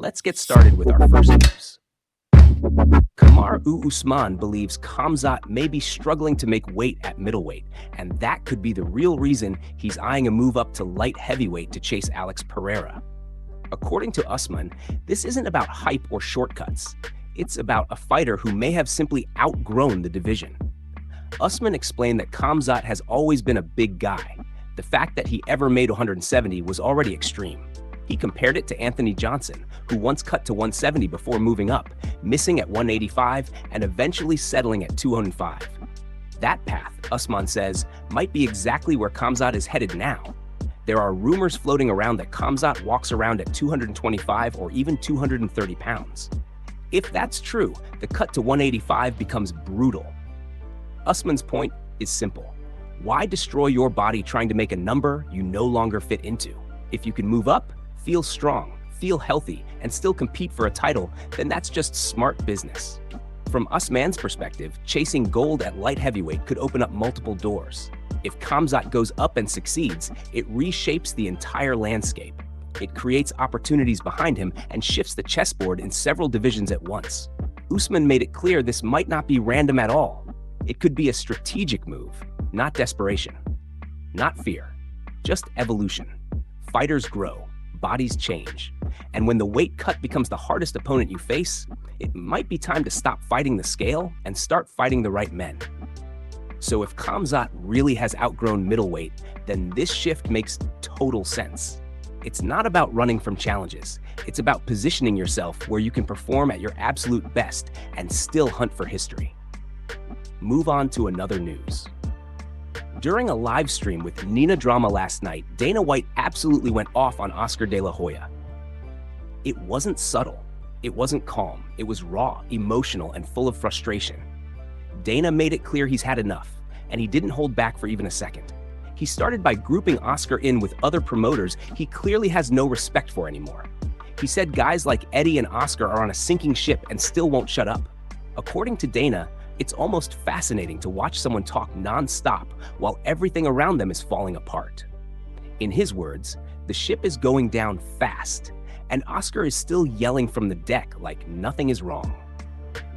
Let's get started with our first news. Usman believes Khamzat may be struggling to make weight at middleweight, and that could be the real reason he's eyeing a move up to light heavyweight to chase Alex Pereira. According to Usman, this isn't about hype or shortcuts. It's about a fighter who may have simply outgrown the division. Usman explained that Khamzat has always been a big guy. The fact that he ever made 170 was already extreme. He compared it to Anthony Johnson, who once cut to 170 before moving up, missing at 185 and eventually settling at 205. That path, Usman says, might be exactly where Khamzat is headed now. There are rumors floating around that Khamzat walks around at 225 or even 230 pounds. If that's true, the cut to 185 becomes brutal. Usman's point is simple. Why destroy your body trying to make a number you no longer fit into? If you can move up, feel strong, feel healthy, and still compete for a title, then that's just smart business. From Usman's perspective, chasing gold at light heavyweight could open up multiple doors. If Khamzat goes up and succeeds, it reshapes the entire landscape. It creates opportunities behind him and shifts the chessboard in several divisions at once. Usman made it clear this might not be random at all. It could be a strategic move, not desperation, not fear, just evolution. Fighters grow. Bodies change. And when the weight cut becomes the hardest opponent you face, it might be time to stop fighting the scale and start fighting the right men. So if Khamzat really has outgrown middleweight, then this shift makes total sense. It's not about running from challenges. It's about positioning yourself where you can perform at your absolute best and still hunt for history. Move on to another news. During a live stream with Nina Drama last night, Dana White absolutely went off on Oscar de la Hoya. It wasn't subtle. It wasn't calm. It was raw, emotional, and full of frustration. Dana made it clear he's had enough, and he didn't hold back for even a second. He started by grouping Oscar in with other promoters he clearly has no respect for anymore. He said guys like Eddie and Oscar are on a sinking ship and still won't shut up. According to Dana, it's almost fascinating to watch someone talk non-stop while everything around them is falling apart. In his words, the ship is going down fast, and Oscar is still yelling from the deck like nothing is wrong.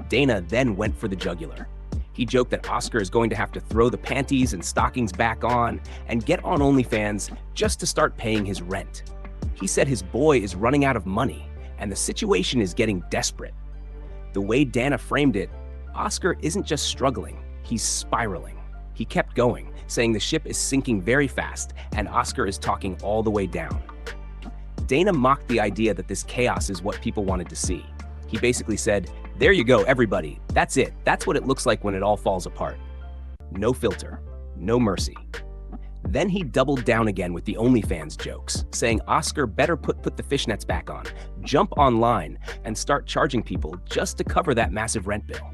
Dana then went for the jugular. He joked that Oscar is going to have to throw the panties and stockings back on and get on OnlyFans just to start paying his rent. He said his boy is running out of money, and the situation is getting desperate. The way Dana framed it, Oscar isn't just struggling, he's spiraling. He kept going, saying the ship is sinking very fast and Oscar is talking all the way down. Dana mocked the idea that this chaos is what people wanted to see. He basically said, "There you go, everybody. That's it. That's what it looks like when it all falls apart." No filter, no mercy. Then he doubled down again with the OnlyFans jokes, saying Oscar better put the fishnets back on, jump online, and start charging people just to cover that massive rent bill.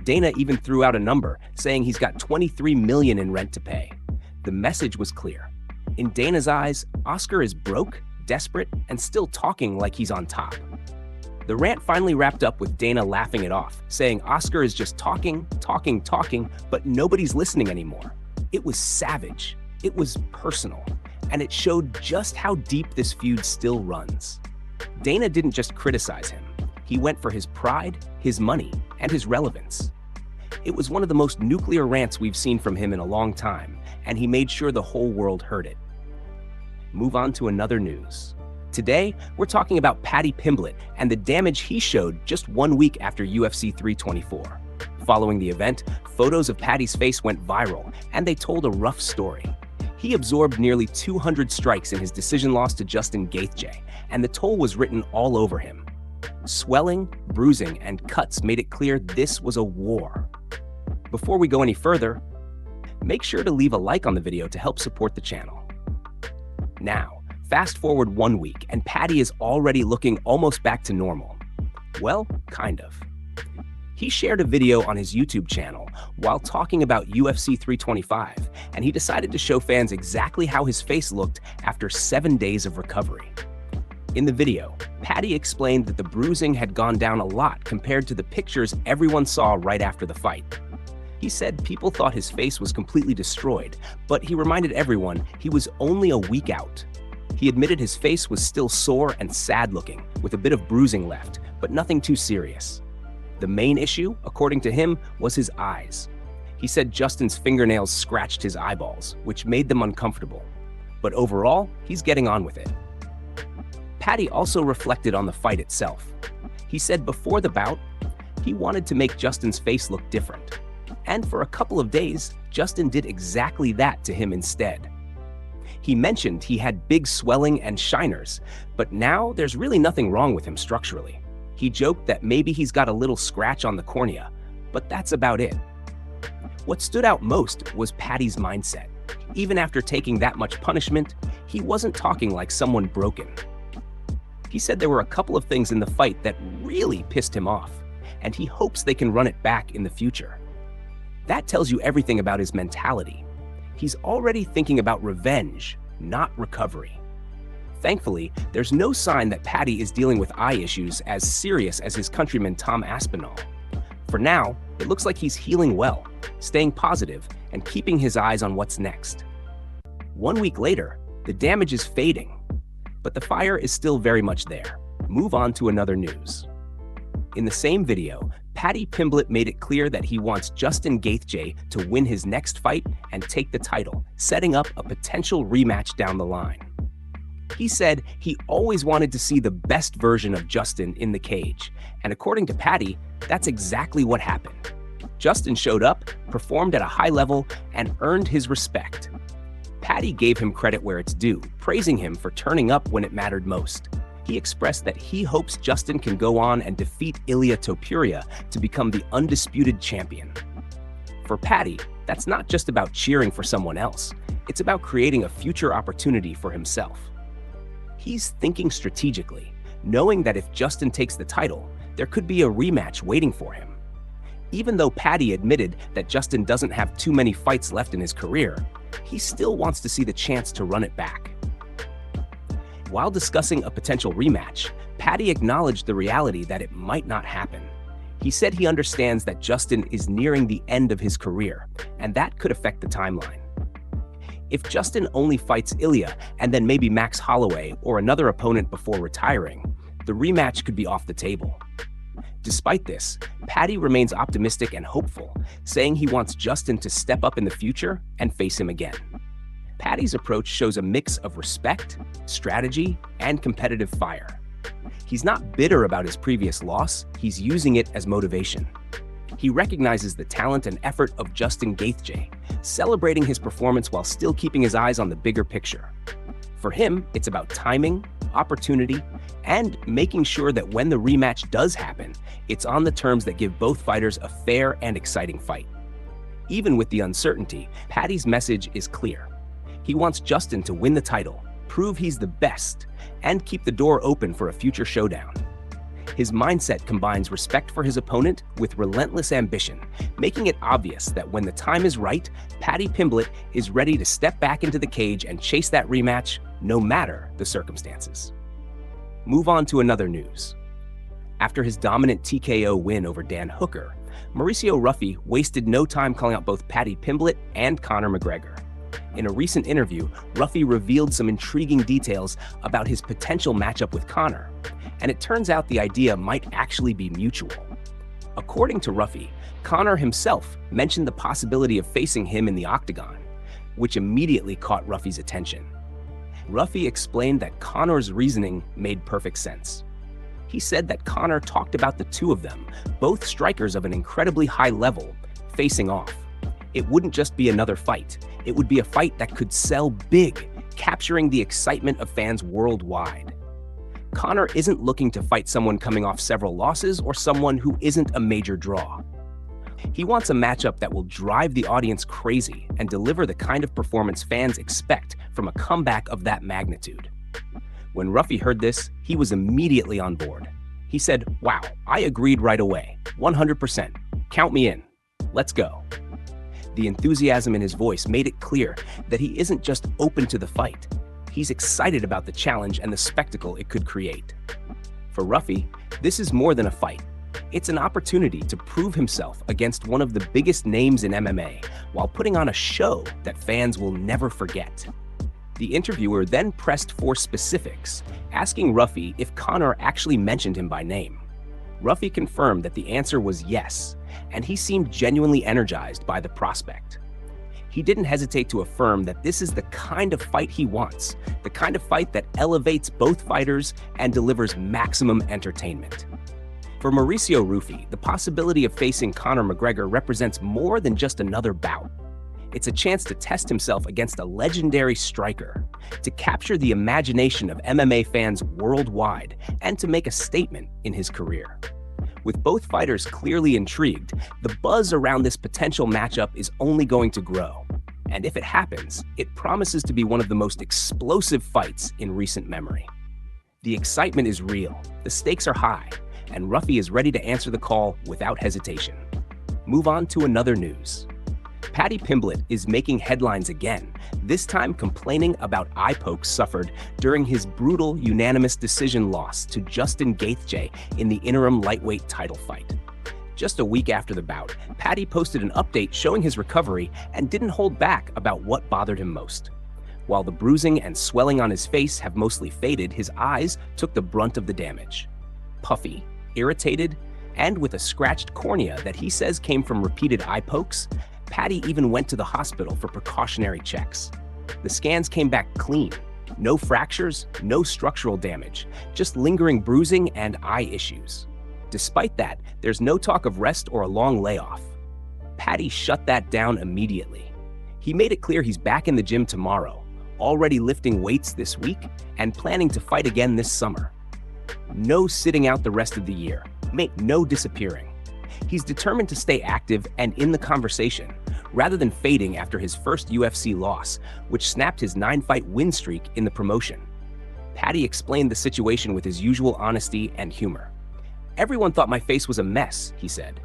Dana even threw out a number, saying he's got $23 million in rent to pay. The message was clear. In Dana's eyes, Oscar is broke, desperate, and still talking like he's on top. The rant finally wrapped up with Dana laughing it off, saying Oscar is just talking, but nobody's listening anymore. It was savage, it was personal, and it showed just how deep this feud still runs. Dana didn't just criticize him. He went for his pride, his money, and his relevance. It was one of the most nuclear rants we've seen from him in a long time, and he made sure the whole world heard it. Move on to another news. Today, we're talking about Paddy Pimblett and the damage he showed just 1 week after UFC 324. Following the event, photos of Paddy's face went viral, and they told a rough story. He absorbed nearly 200 strikes in his decision loss to Justin Gaethje, and the toll was written all over him. Swelling, bruising, and cuts made it clear this was a war. Before we go any further, make sure to leave a like on the video to help support the channel. Now, fast forward 1 week, and Paddy is already looking almost back to normal. Well, kind of. He shared a video on his YouTube channel while talking about UFC 325, and he decided to show fans exactly how his face looked after 7 days of recovery. In the video, Paddy explained that the bruising had gone down a lot compared to the pictures everyone saw right after the fight. He said people thought his face was completely destroyed, but he reminded everyone he was only a week out. He admitted his face was still sore and sad-looking, with a bit of bruising left, but nothing too serious. The main issue, according to him, was his eyes. He said Justin's fingernails scratched his eyeballs, which made them uncomfortable. But overall, he's getting on with it. Paddy also reflected on the fight itself. He said before the bout, he wanted to make Justin's face look different. And for a couple of days, Justin did exactly that to him instead. He mentioned he had big swelling and shiners, but now there's really nothing wrong with him structurally. He joked that maybe he's got a little scratch on the cornea, but that's about it. What stood out most was Paddy's mindset. Even after taking that much punishment, he wasn't talking like someone broken. He said there were a couple of things in the fight that really pissed him off, and he hopes they can run it back in the future. That tells you everything about his mentality. He's already thinking about revenge, not recovery. Thankfully, there's no sign that Paddy is dealing with eye issues as serious as his countryman Tom Aspinall. For now, it looks like he's healing well, staying positive, and keeping his eyes on what's next. 1 week later, the damage is fading, but the fire is still very much there. Move on to another news. In the same video, Paddy Pimblett made it clear that he wants Justin Gaethje to win his next fight and take the title, setting up a potential rematch down the line. He said he always wanted to see the best version of Justin in the cage, and according to Paddy, that's exactly what happened. Justin showed up, performed at a high level, and earned his respect. Paddy gave him credit where it's due, praising him for turning up when it mattered most. He expressed that he hopes Justin can go on and defeat Ilia Topuria to become the undisputed champion. For Paddy, that's not just about cheering for someone else, it's about creating a future opportunity for himself. He's thinking strategically, knowing that if Justin takes the title, there could be a rematch waiting for him. Even though Paddy admitted that Justin doesn't have too many fights left in his career, he still wants to see the chance to run it back. While discussing a potential rematch, Paddy acknowledged the reality that it might not happen. He said he understands that Justin is nearing the end of his career, and that could affect the timeline. If Justin only fights Ilia and then maybe Max Holloway or another opponent before retiring, the rematch could be off the table. Despite this, Paddy remains optimistic and hopeful, saying he wants Justin to step up in the future and face him again. Paddy's approach shows a mix of respect, strategy, and competitive fire. He's not bitter about his previous loss, he's using it as motivation. He recognizes the talent and effort of Justin Gaethje, celebrating his performance while still keeping his eyes on the bigger picture. For him, it's about timing, opportunity, and making sure that when the rematch does happen, it's on the terms that give both fighters a fair and exciting fight. Even with the uncertainty, Paddy's message is clear. He wants Justin to win the title, prove he's the best, and keep the door open for a future showdown. His mindset combines respect for his opponent with relentless ambition, making it obvious that when the time is right, Paddy Pimblett is ready to step back into the cage and chase that rematch, no matter the circumstances. Move on to another news. After his dominant TKO win over Dan Hooker, Mauricio Ruffy wasted no time calling out both Paddy Pimblett and Conor McGregor. In a recent interview, Ruffy revealed some intriguing details about his potential matchup with Conor, and it turns out the idea might actually be mutual. According to Ruffy, Conor himself mentioned the possibility of facing him in the octagon, which immediately caught Ruffy's attention. Ruffy explained that Conor's reasoning made perfect sense. He said that Conor talked about the two of them, both strikers of an incredibly high level, facing off. It wouldn't just be another fight. It would be a fight that could sell big, capturing the excitement of fans worldwide. Conor isn't looking to fight someone coming off several losses or someone who isn't a major draw. He wants a matchup that will drive the audience crazy and deliver the kind of performance fans expect from a comeback of that magnitude. When Ruffy heard this, he was immediately on board. He said, "Wow, I agreed right away. 100%. Count me in. Let's go." The enthusiasm in his voice made it clear that he isn't just open to the fight. He's excited about the challenge and the spectacle it could create. For Ruffy, this is more than a fight. It's an opportunity to prove himself against one of the biggest names in MMA while putting on a show that fans will never forget. The interviewer then pressed for specifics, asking Ruffy if Conor actually mentioned him by name. Ruffy confirmed that the answer was yes, and he seemed genuinely energized by the prospect. He didn't hesitate to affirm that this is the kind of fight he wants, the kind of fight that elevates both fighters and delivers maximum entertainment. For Mauricio Ruffy, the possibility of facing Conor McGregor represents more than just another bout. It's a chance to test himself against a legendary striker, to capture the imagination of MMA fans worldwide, and to make a statement in his career. With both fighters clearly intrigued, the buzz around this potential matchup is only going to grow. And if it happens, it promises to be one of the most explosive fights in recent memory. The excitement is real, the stakes are high, and Ruffy is ready to answer the call without hesitation. Move on to another news. Paddy Pimblett is making headlines again, this time complaining about eye pokes suffered during his brutal unanimous decision loss to Justin Gaethje in the interim lightweight title fight. Just a week after the bout, Paddy posted an update showing his recovery and didn't hold back about what bothered him most. While the bruising and swelling on his face have mostly faded, his eyes took the brunt of the damage. Puffy, irritated, and with a scratched cornea that he says came from repeated eye pokes, Paddy even went to the hospital for precautionary checks. The scans came back clean. No fractures, no structural damage, just lingering bruising and eye issues. Despite that, there's no talk of rest or a long layoff. Paddy shut that down immediately. He made it clear he's back in the gym tomorrow, already lifting weights this week, and planning to fight again this summer. No sitting out the rest of the year, no disappearing. He's determined to stay active and in the conversation, rather than fading after his first UFC loss, which snapped his 9-fight win streak in the promotion. Paddy explained the situation with his usual honesty and humor. "Everyone thought my face was a mess," he said.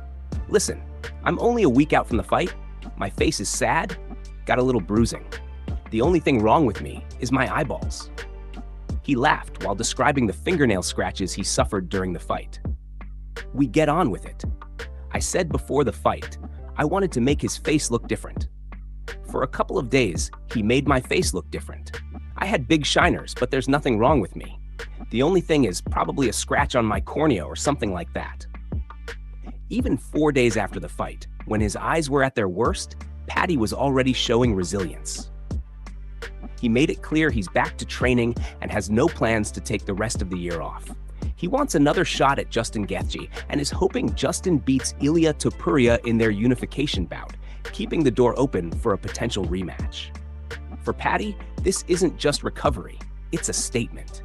"Listen, I'm only a week out from the fight. My face is sad, got a little bruising. The only thing wrong with me is my eyeballs." He laughed while describing the fingernail scratches he suffered during the fight. "We get on with it. I said before the fight, I wanted to make his face look different. For a couple of days, he made my face look different. I had big shiners, but there's nothing wrong with me. The only thing is probably a scratch on my cornea or something like that." Even 4 days after the fight, when his eyes were at their worst, Paddy was already showing resilience. He made it clear he's back to training and has no plans to take the rest of the year off. He wants another shot at Justin Gaethje and is hoping Justin beats Ilia Topuria in their unification bout, keeping the door open for a potential rematch. For Paddy, this isn't just recovery, it's a statement.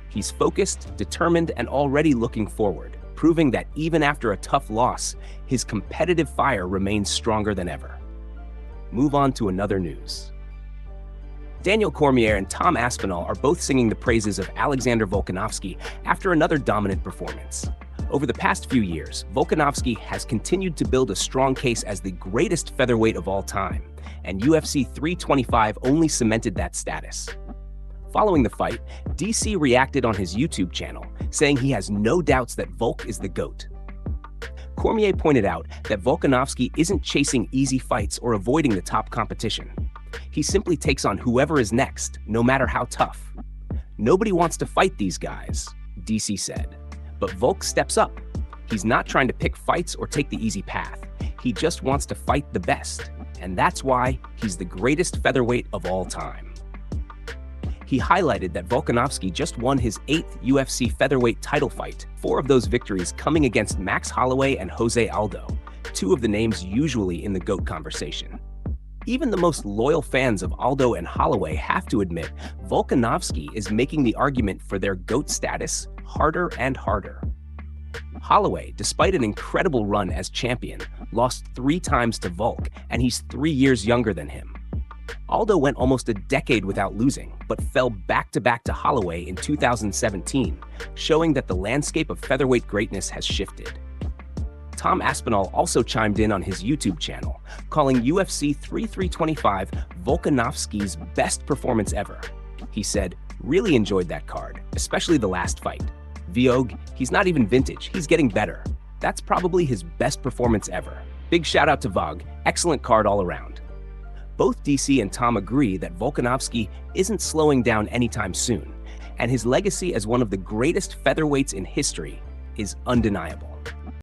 He's focused, determined, and already looking forward, proving that even after a tough loss, his competitive fire remains stronger than ever. Move on to another news. Daniel Cormier and Tom Aspinall are both singing the praises of Alexander Volkanovski after another dominant performance. Over the past few years, Volkanovski has continued to build a strong case as the greatest featherweight of all time, and UFC 325 only cemented that status. Following the fight, DC reacted on his YouTube channel, saying he has no doubts that Volk is the GOAT. Cormier pointed out that Volkanovski isn't chasing easy fights or avoiding the top competition. He simply takes on whoever is next, no matter how tough. "Nobody wants to fight these guys," DC said. But Volk steps up. He's not trying to pick fights or take the easy path. He just wants to fight the best, and that's why he's the greatest featherweight of all time. He highlighted that Volkanovski just won his 8th UFC featherweight title fight, 4 of those victories coming against Max Holloway and Jose Aldo, 2 of the names usually in the GOAT conversation. Even the most loyal fans of Aldo and Holloway have to admit Volkanovski is making the argument for their GOAT status harder and harder. Holloway, despite an incredible run as champion, lost 3 times to Volk, and he's 3 years younger than him. Aldo went almost a decade without losing, but fell back-to-back to Holloway in 2017, showing that the landscape of featherweight greatness has shifted. Tom Aspinall also chimed in on his YouTube channel, calling UFC 325 Volkanovski's best performance ever. He said, "Really enjoyed that card, especially the last fight. Viog, he's not even vintage, he's getting better. That's probably his best performance ever. Big shout out to Vog, excellent card all around." Both DC and Tom agree that Volkanovski isn't slowing down anytime soon, and his legacy as one of the greatest featherweights in history is undeniable.